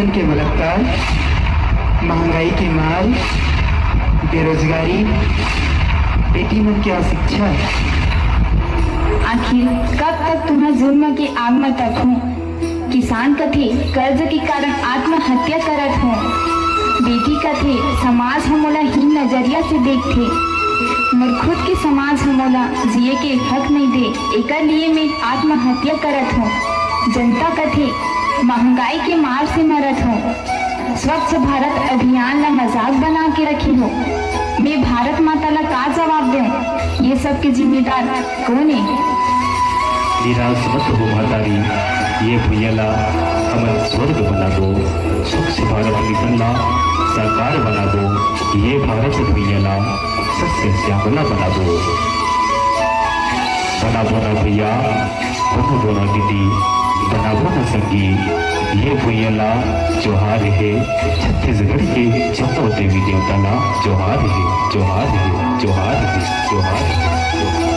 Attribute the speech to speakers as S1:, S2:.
S1: मन के बलात्कार, महंगाई की मार, बेरोजगारी, बेटी मन की अशिक्षा।
S2: आखिर कब तक तुम्हें जुर्म की आग में तकूं? किसान कथे कर्ज के कारण आत्महत्या करत हो, बेटी कथे समाज हमोला हीन नजरिया से देखथे, मोर खुद के समाज हमोला जिए के हक नहीं दे, एकर लिए मैं आत्महत्या करत हूँ। जनता कथे महंगाई के मार से मरत हो, स्वच्छ भारत अभियान ला मजाक बना के रखी हो। मैं भारत माता ला का जवाब दूं? ये सब के जिम्मेदार कौन है?
S3: निराश मत हो मातारी, ये भैया हमन स्वर्ग बना दो, स्वच्छ भारत मिशन ला साकार बना दो, ये भारत भैया सस्य श्यामला बना दो। बनाबो ना भैया, बनो ना दीदी, बनाबो ना संगी, ये भैया जोहार है छत्तीसगढ़ के चौदह देवी देवता ला जोहार है, जोहार है, जोहार है, जोहार है।